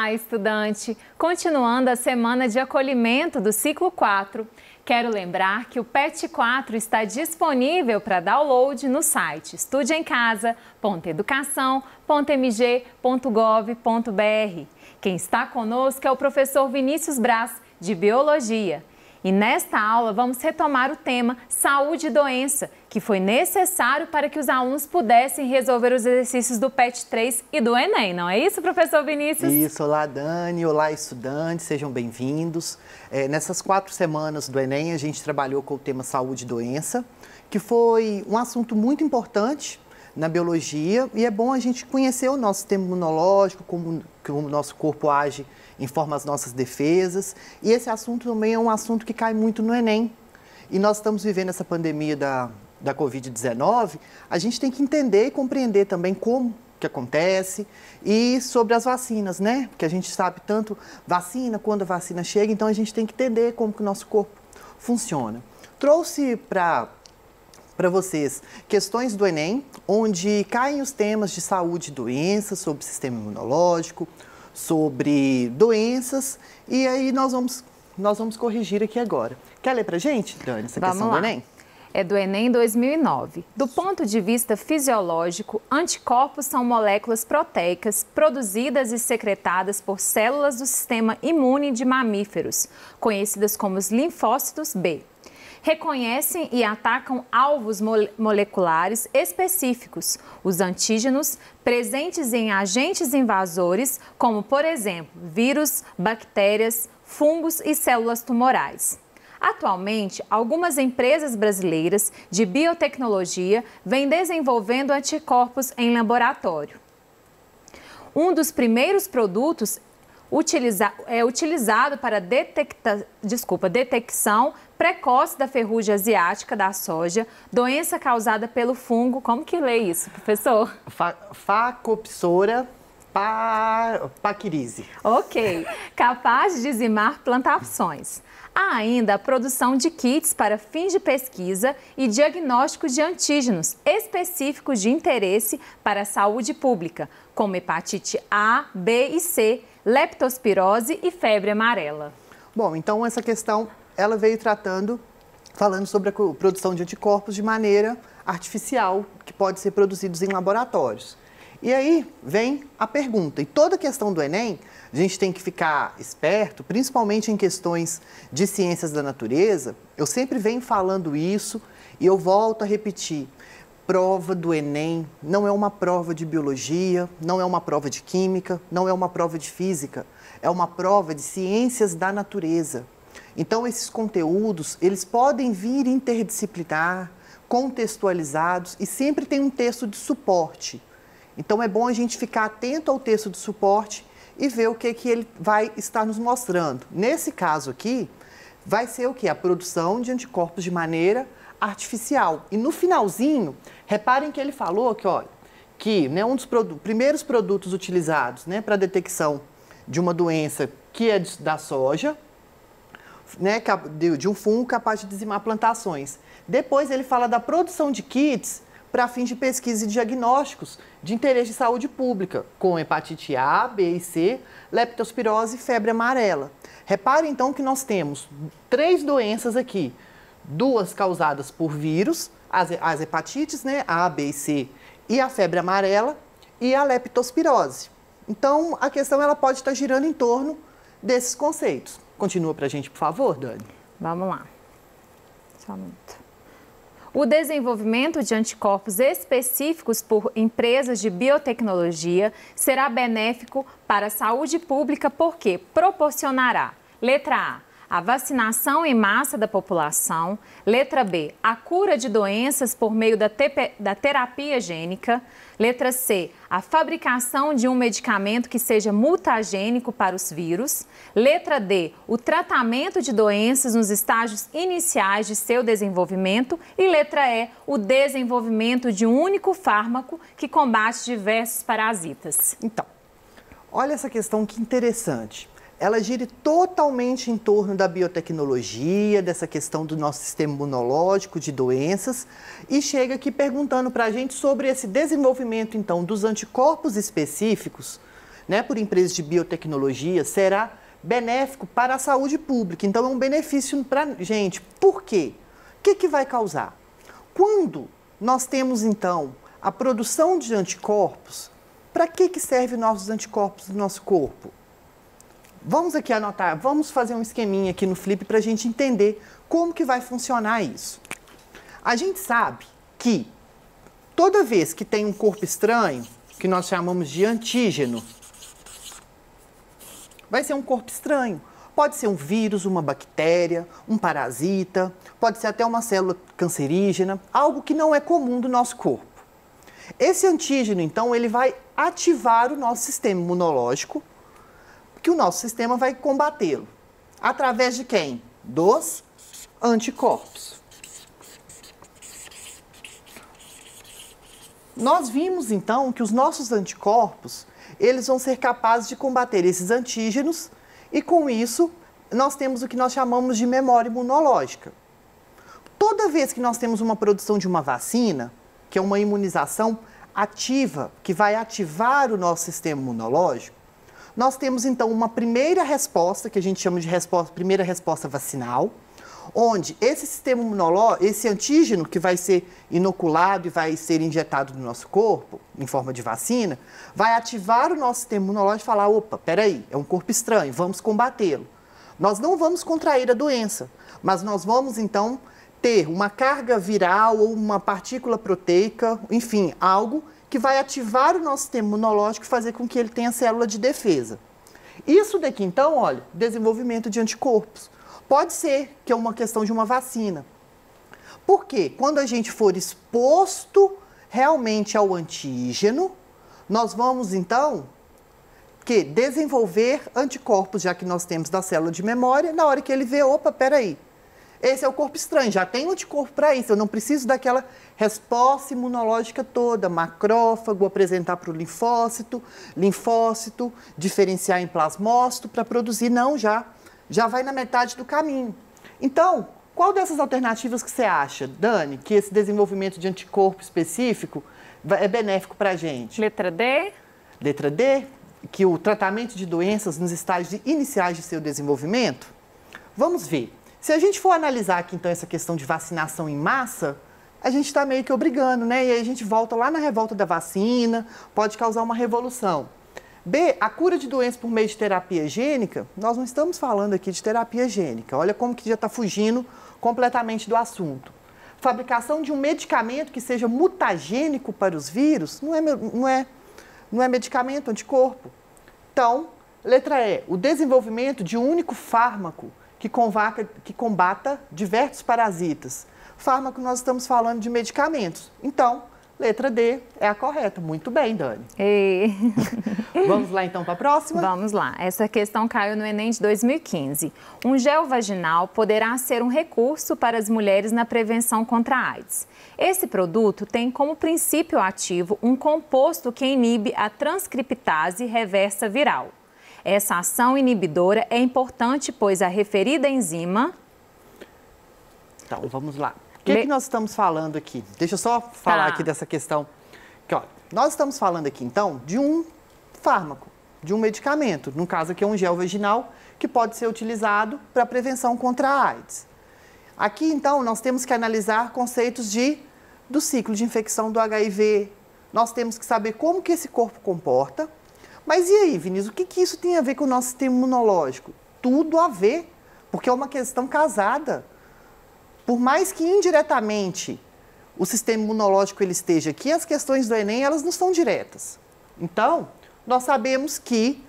Olá, estudante! Continuando a semana de acolhimento do ciclo 4, quero lembrar que o PET 4 está disponível para download no site estudeemcasa.educação.mg.gov.br. Quem está conosco é o professor Vinícius Braz, de Biologia. E nesta aula vamos retomar o tema Saúde e Doença, que foi necessário para que os alunos pudessem resolver os exercícios do PET 3 e do Enem, não é isso, professor Vinícius? Isso, olá Dani, olá estudantes, sejam bem-vindos. Nessas 4 semanas do Enem a gente trabalhou com o tema Saúde e Doença, que foi um assunto muito importante na biologia e é bom a gente conhecer o nosso sistema imunológico, como o nosso corpo age em forma as nossas defesas. E esse assunto também é um assunto que cai muito no Enem. E nós estamos vivendo essa pandemia da Covid-19, a gente tem que entender e compreender também como que acontece e sobre as vacinas, né? Porque a gente sabe tanto vacina, quando a vacina chega, então a gente tem que entender como que o nosso corpo funciona. Trouxe para vocês questões do Enem, onde caem os temas de saúde e doenças, sobre sistema imunológico, sobre doenças, e aí nós vamos corrigir aqui agora. Quer ler pra gente, Dani, essa questão do Enem? É do Enem 2009. Do ponto de vista fisiológico, anticorpos são moléculas proteicas produzidas e secretadas por células do sistema imune de mamíferos, conhecidas como os linfócitos B. Reconhecem e atacam alvos moleculares específicos, os antígenos, presentes em agentes invasores, como, por exemplo, vírus, bactérias, fungos e células tumorais. Atualmente, algumas empresas brasileiras de biotecnologia vêm desenvolvendo anticorpos em laboratório. Um dos primeiros produtos utilizado para detecção precoce da ferrugem asiática da soja, doença causada pelo fungo. Como que lê isso, professor? Phacopsora pachyrizi. Ok. Capaz de dizimar plantações. Há ainda a produção de kits para fins de pesquisa e diagnóstico de antígenos específicos de interesse para a saúde pública, como hepatite A, B e C, leptospirose e febre amarela. Bom, então essa questão ela veio falando sobre a produção de anticorpos de maneira artificial, que pode ser produzidos em laboratórios. E aí vem a pergunta, e toda questão do Enem, a gente tem que ficar esperto, principalmente em questões de ciências da natureza. Eu sempre venho falando isso e eu volto a repetir. Prova do Enem não é uma prova de biologia, não é uma prova de química, não é uma prova de física, é uma prova de ciências da natureza. Então, esses conteúdos, eles podem vir interdisciplinar, contextualizados e sempre tem um texto de suporte. Então, é bom a gente ficar atento ao texto de suporte e ver o que ele vai estar nos mostrando. Nesse caso aqui, vai ser o quê? A produção de anticorpos de maneira artificial. E no finalzinho, reparem que ele falou que, olha, que né, um dos primeiros produtos utilizados né, para a detecção de uma doença que é da soja, né, de um fungo capaz de dizimar plantações. Depois ele fala da produção de kits para fins de pesquisa e diagnósticos de interesse de saúde pública, com hepatite A, B e C, leptospirose e febre amarela. Repare então que nós temos 3 doenças aqui, 2 causadas por vírus, as hepatites, né, A, B e C, e a febre amarela e a leptospirose. Então, a questão ela pode estar girando em torno desses conceitos. Continua para a gente, por favor, Dani. Vamos lá. Só um minuto. O desenvolvimento de anticorpos específicos por empresas de biotecnologia será benéfico para a saúde pública porque proporcionará, letra A vacinação em massa da população, letra B, a cura de doenças por meio da terapia gênica, letra C, a fabricação de um medicamento que seja mutagênico para os vírus, letra D, o tratamento de doenças nos estágios iniciais de seu desenvolvimento e letra E, o desenvolvimento de um único fármaco que combate diversos parasitas. Então, olha essa questão que interessante. Ela gira totalmente em torno da biotecnologia, dessa questão do nosso sistema imunológico, de doenças, e chega aqui perguntando para a gente sobre esse desenvolvimento, então, dos anticorpos específicos né, por empresas de biotecnologia, será benéfico para a saúde pública. Então, é um benefício para a gente. Por quê? O que vai causar? Quando nós temos, então, a produção de anticorpos, para que servem nossos anticorpos do nosso corpo? Vamos aqui anotar, vamos fazer um esqueminha aqui no Flip para a gente entender como que vai funcionar isso. A gente sabe que toda vez que tem um corpo estranho, que nós chamamos de antígeno, vai ser um corpo estranho. Pode ser um vírus, uma bactéria, um parasita, pode ser até uma célula cancerígena, algo que não é comum do nosso corpo. Esse antígeno, então, ele vai ativar o nosso sistema imunológico, que o nosso sistema vai combatê-lo. Através de quem? Dos anticorpos. Nós vimos, então, que os nossos anticorpos, eles vão ser capazes de combater esses antígenos e, com isso, nós temos o que nós chamamos de memória imunológica. Toda vez que nós temos uma produção de uma vacina, que é uma imunização ativa, que vai ativar o nosso sistema imunológico, nós temos, então, uma primeira resposta, que a gente chama de primeira resposta vacinal, onde esse sistema imunológico, esse antígeno que vai ser inoculado e vai ser injetado no nosso corpo, em forma de vacina, vai ativar o nosso sistema imunológico e falar, opa, peraí, é um corpo estranho, vamos combatê-lo. Nós não vamos contrair a doença, mas nós vamos, então, ter uma carga viral ou uma partícula proteica, enfim, algo que vai ativar o nosso sistema imunológico e fazer com que ele tenha célula de defesa. Isso daqui, então, olha, desenvolvimento de anticorpos. Pode ser que é uma questão de uma vacina. Por quê? Quando a gente for exposto realmente ao antígeno, nós vamos, então, desenvolver anticorpos, já que nós temos da célula de memória, na hora que ele vê, opa, peraí, esse é o corpo estranho, já tem anticorpo para isso, eu não preciso daquela resposta imunológica toda, macrófago, apresentar para o linfócito, diferenciar em plasmócito para produzir, não, já vai na metade do caminho. Então, qual dessas alternativas que você acha, Dani, que esse desenvolvimento de anticorpo específico é benéfico para a gente? Letra D. Letra D, que o tratamento de doenças nos estágios iniciais de seu desenvolvimento? Vamos ver. Se a gente for analisar aqui, então, essa questão de vacinação em massa, a gente está meio que obrigando, né? E aí a gente volta lá na revolta da vacina, pode causar uma revolução. B, a cura de doenças por meio de terapia gênica, nós não estamos falando aqui de terapia gênica. Olha como que já está fugindo completamente do assunto. Fabricação de um medicamento que seja mutagênico para os vírus não é medicamento, anticorpo. Então, letra E, o desenvolvimento de um único fármaco que combata diversos parasitas. Fármaco, nós estamos falando de medicamentos. Então, letra D é a correta. Muito bem, Dani. Vamos lá, então, para a próxima? Vamos lá. Essa questão caiu no Enem de 2015. Um gel vaginal poderá ser um recurso para as mulheres na prevenção contra a AIDS. Esse produto tem como princípio ativo um composto que inibe a transcriptase reversa viral. Essa ação inibidora é importante, pois a referida enzima... Então, vamos lá. O que nós estamos falando aqui? Deixa eu só falar aqui dessa questão. Que, ó, nós estamos falando aqui, então, de um fármaco, de um medicamento. No caso aqui é um gel vaginal que pode ser utilizado para prevenção contra a AIDS. Aqui, então, nós temos que analisar conceitos do ciclo de infecção do HIV. Nós temos que saber como que esse corpo comporta. Mas e aí, Vinícius, o que isso tem a ver com o nosso sistema imunológico? Tudo a ver, porque é uma questão casada. Por mais que indiretamente o sistema imunológico ele esteja aqui, as questões do Enem, elas não são diretas. Então, nós sabemos que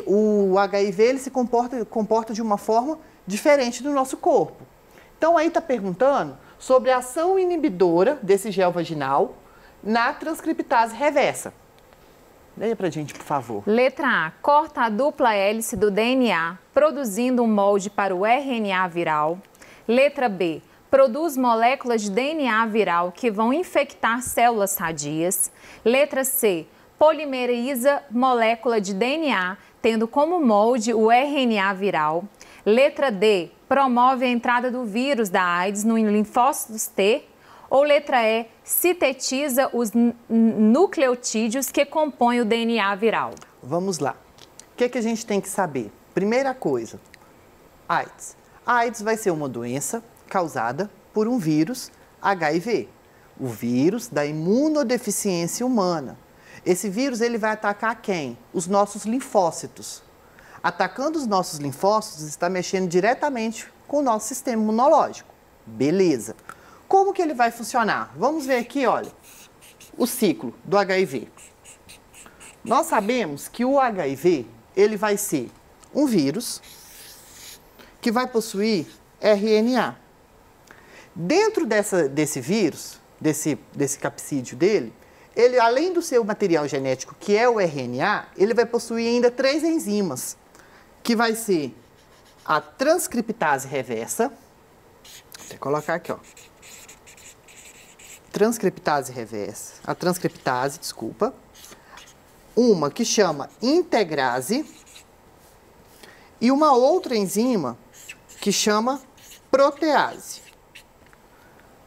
o HIV ele se comporta de uma forma diferente do nosso corpo. Então, aí está perguntando sobre a ação inibidora desse gel vaginal na transcriptase reversa. Leia para a gente, por favor. Letra A. Corta a dupla hélice do DNA, produzindo um molde para o RNA viral. Letra B. Produz moléculas de DNA viral que vão infectar células sadias. Letra C. Polimeriza molécula de DNA, tendo como molde o RNA viral. Letra D. Promove a entrada do vírus da AIDS no linfócitos T. Ou letra E, sintetiza os nucleotídeos que compõem o DNA viral. vamos lá. O que a gente tem que saber? Primeira coisa, AIDS. A AIDS vai ser uma doença causada por um vírus HIV, o vírus da imunodeficiência humana. Esse vírus ele vai atacar quem? Os nossos linfócitos. Atacando os nossos linfócitos, está mexendo diretamente com o nosso sistema imunológico. Beleza. Como que ele vai funcionar? Vamos ver aqui, olha, o ciclo do HIV. Nós sabemos que o HIV, ele vai ser um vírus que vai possuir RNA. Dentro desse vírus, desse capsídeo dele, ele, além do seu material genético, que é o RNA, ele vai possuir ainda 3 enzimas, que vai ser a transcriptase reversa, vou colocar aqui, ó, a transcriptase, desculpa, uma que chama integrase e uma outra enzima que chama protease.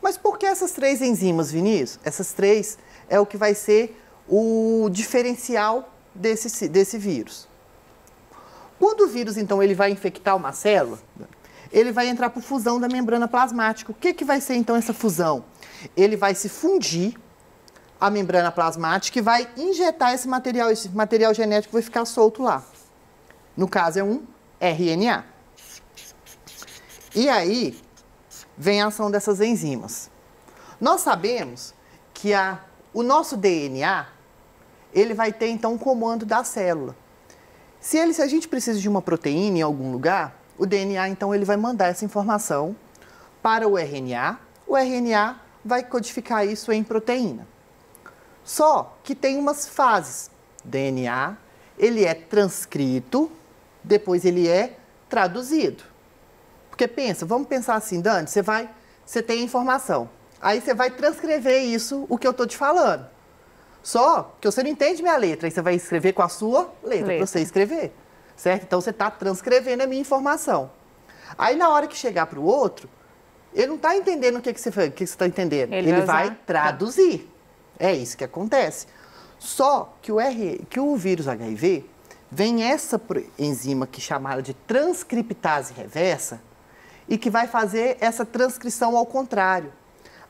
Mas por que essas 3 enzimas, Vinícius? Essas 3 é o que vai ser o diferencial desse vírus. Quando o vírus, então, ele vai infectar uma célula, ele vai entrar por fusão da membrana plasmática. O que vai ser, então, essa fusão? Ele vai se fundir a membrana plasmática e vai injetar esse material genético que vai ficar solto lá. No caso, é um RNA. E aí, vem a ação dessas enzimas. Nós sabemos que o nosso DNA, ele vai ter, então, um comando da célula. Se a gente precisa de uma proteína em algum lugar, o DNA, então, ele vai mandar essa informação para o RNA vai codificar isso em proteína. Só que tem umas fases. DNA, ele é transcrito, depois ele é traduzido. Porque pensa, vamos pensar assim, Dani, você tem a informação, aí você vai transcrever isso, o que eu estou te falando. Só que você não entende minha letra, aí você vai escrever com a sua letra para você escrever, certo? Então você está transcrevendo a minha informação. Aí na hora que chegar para o outro, ele não está entendendo o que você está entendendo, ele vai traduzir. É isso que acontece. Só que o vírus HIV, vem essa enzima que é chamada de transcriptase reversa, e que vai fazer essa transcrição ao contrário.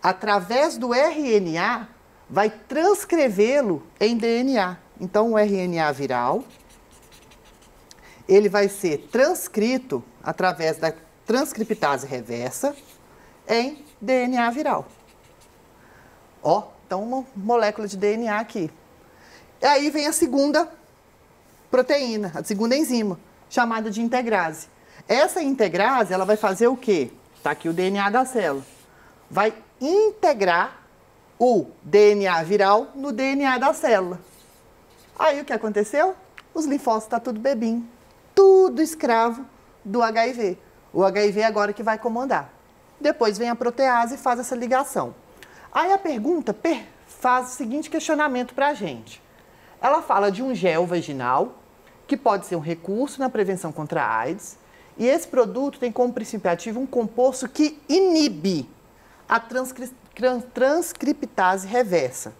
Através do RNA, vai transcrevê-lo em DNA. Então, o RNA viral, ele vai ser transcrito através da transcriptase reversa em DNA viral. Ó, então uma molécula de DNA aqui. E aí vem a segunda proteína, a segunda enzima, chamada de integrase. Essa integrase, ela vai fazer o quê? Está aqui o DNA da célula. Vai integrar o DNA viral no DNA da célula. Aí o que aconteceu? Os linfócitos estão tudo bebinho, tudo escravo do HIV. O HIV agora que vai comandar. Depois vem a protease e faz essa ligação. Aí a pergunta faz o seguinte questionamento para a gente. Ela fala de um gel vaginal, que pode ser um recurso na prevenção contra a AIDS, e esse produto tem como princípio ativo um composto que inibe a transcriptase reversa.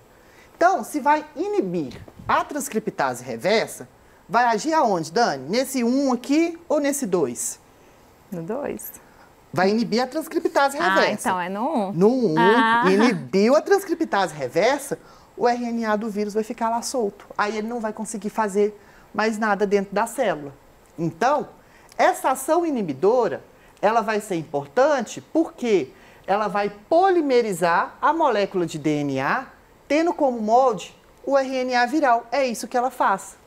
Então, se vai inibir a transcriptase reversa, vai agir aonde, Dani? Nesse 1 aqui ou nesse 2? No 2. Vai inibir a transcriptase reversa. Ah, então é no 1. No 1, inibiu a transcriptase reversa, o RNA do vírus vai ficar lá solto. Aí ele não vai conseguir fazer mais nada dentro da célula. Então, essa ação inibidora, ela vai ser importante porque ela vai polimerizar a molécula de DNA, tendo como molde o RNA viral. É isso que ela faz.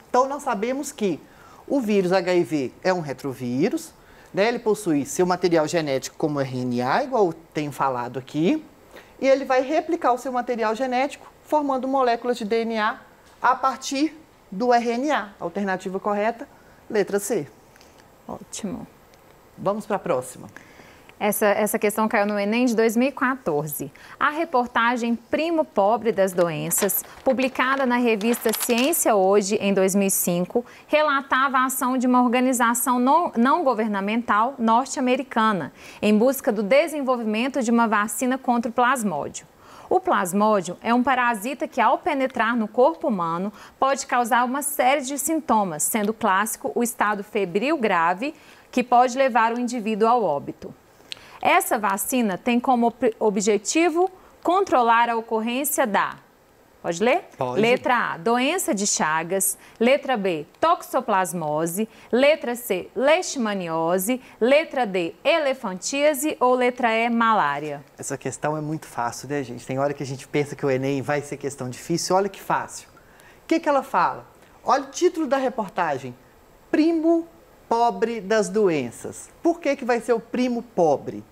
Então, nós sabemos que o vírus HIV é um retrovírus, né? Ele possui seu material genético como RNA, igual eu tenho falado aqui, e ele vai replicar o seu material genético formando moléculas de DNA a partir do RNA. Alternativa correta, letra C. Ótimo. Vamos para a próxima. Essa questão caiu no Enem de 2014. A reportagem Primo Pobre das Doenças, publicada na revista Ciência Hoje, em 2005, relatava a ação de uma organização não governamental norte-americana em busca do desenvolvimento de uma vacina contra o plasmódio. O plasmódio é um parasita que, ao penetrar no corpo humano, pode causar uma série de sintomas, sendo clássico o estado febril grave, que pode levar o indivíduo ao óbito. Essa vacina tem como objetivo controlar a ocorrência da... Pode ler? Pode. Letra A, doença de Chagas. Letra B, toxoplasmose. Letra C, leishmaniose. Letra D, elefantíase. Ou letra E, malária? Essa questão é muito fácil, né, gente? Tem hora que a gente pensa que o Enem vai ser questão difícil. Olha que fácil. O que ela fala? Olha o título da reportagem. Primo pobre das doenças. Por que vai ser o primo pobre?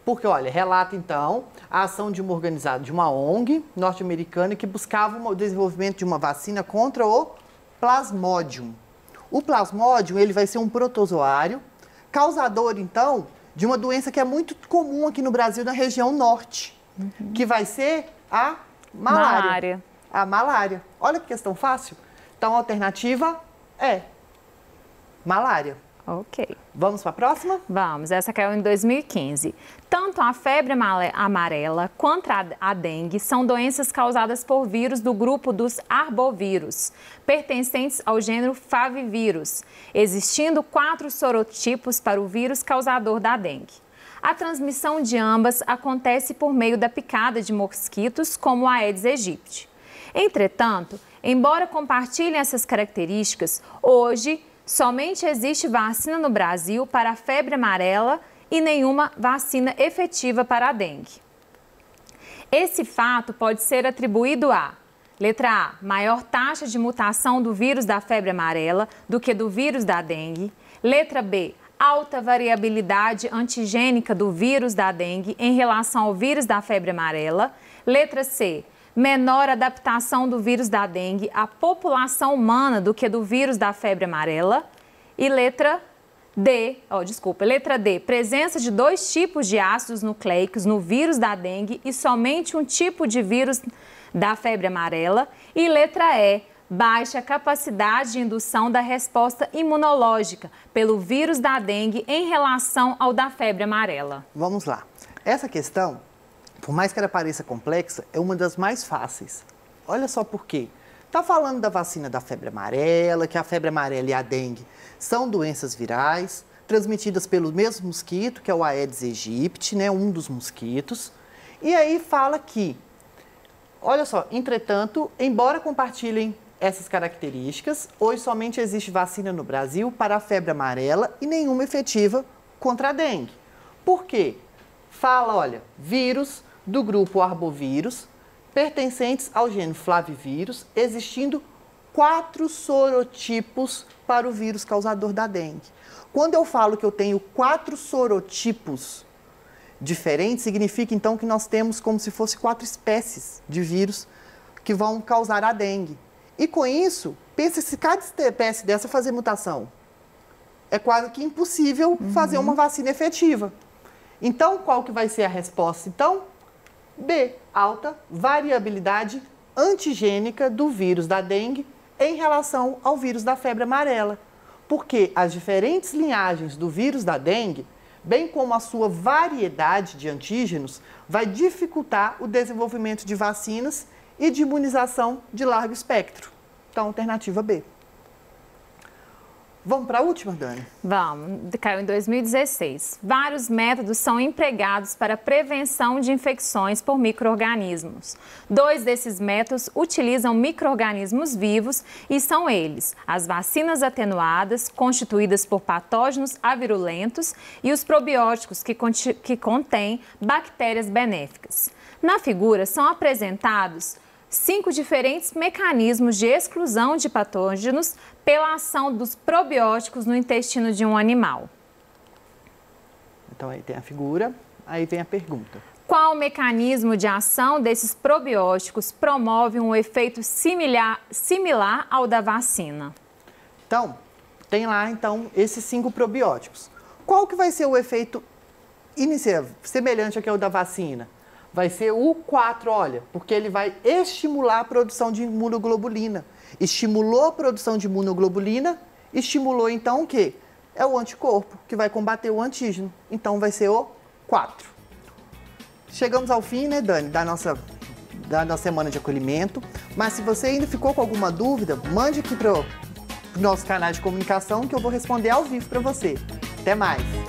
Porque, olha, relata, então, a ação de uma ONG norte-americana que buscava o desenvolvimento de uma vacina contra o plasmódium. O plasmódium, ele vai ser um protozoário, causador, então, de uma doença que é muito comum aqui no Brasil, na região norte, que vai ser a malária. A malária. Olha que questão fácil. Então, a alternativa é malária. Ok. Vamos para a próxima? Vamos, essa caiu em 2015. Tanto a febre amarela quanto a dengue são doenças causadas por vírus do grupo dos arbovírus, pertencentes ao gênero Favivírus, existindo 4 sorotipos para o vírus causador da dengue. A transmissão de ambas acontece por meio da picada de mosquitos, como a Aedes aegypti. Entretanto, embora compartilhem essas características, hoje somente existe vacina no Brasil para a febre amarela e nenhuma vacina efetiva para a dengue. Esse fato pode ser atribuído a: letra A, maior taxa de mutação do vírus da febre amarela do que do vírus da dengue. Letra B, alta variabilidade antigênica do vírus da dengue em relação ao vírus da febre amarela. Letra C, menor adaptação do vírus da dengue à população humana do que do vírus da febre amarela. E letra D, letra D, presença de 2 tipos de ácidos nucleicos no vírus da dengue e somente um tipo de vírus da febre amarela. E letra E, baixa capacidade de indução da resposta imunológica pelo vírus da dengue em relação ao da febre amarela. Vamos lá. Essa questão, por mais que ela pareça complexa, é uma das mais fáceis. Olha só por quê. Está falando da vacina da febre amarela, que a febre amarela e a dengue são doenças virais, transmitidas pelo mesmo mosquito, que é o Aedes aegypti, né, um dos mosquitos. E aí fala que, olha só, entretanto, embora compartilhem essas características, hoje somente existe vacina no Brasil para a febre amarela e nenhuma efetiva contra a dengue. Por quê? Fala, olha, vírus do grupo arbovírus, pertencentes ao gênero Flavivírus, existindo 4 sorotipos para o vírus causador da dengue. Quando eu falo que eu tenho 4 sorotipos diferentes, significa então que nós temos como se fosse 4 espécies de vírus que vão causar a dengue. E com isso, pense se cada espécie dessa fazer mutação. É quase que impossível fazer uma vacina efetiva. Então, qual que vai ser a resposta? Então, B, alta variabilidade antigênica do vírus da dengue em relação ao vírus da febre amarela. Porque as diferentes linhagens do vírus da dengue, bem como a sua variedade de antígenos, vai dificultar o desenvolvimento de vacinas e de imunização de largo espectro. Então, alternativa B. Vamos para a última, Dani? Vamos, caiu em 2016. Vários métodos são empregados para a prevenção de infecções por micro-organismos. 2 desses métodos utilizam micro-organismos vivos e são eles: as vacinas atenuadas, constituídas por patógenos avirulentos, e os probióticos, que contêm bactérias benéficas. Na figura são apresentados 5 diferentes mecanismos de exclusão de patógenos pela ação dos probióticos no intestino de um animal. Então, aí tem a figura, aí vem a pergunta. Qual mecanismo de ação desses probióticos promove um efeito similar ao da vacina? Então, tem lá, então, esses 5 probióticos. Qual que vai ser o efeito inicial, semelhante ao que é o da vacina? Vai ser o 4, olha, porque ele vai estimular a produção de imunoglobulina. Estimulou a produção de imunoglobulina, estimulou então o quê? É o anticorpo, que vai combater o antígeno. Então vai ser o 4. Chegamos ao fim, né, Dani, da nossa da nossa semana de acolhimento. Mas se você ainda ficou com alguma dúvida, mande aqui para o nosso canal de comunicação que eu vou responder ao vivo para você. Até mais!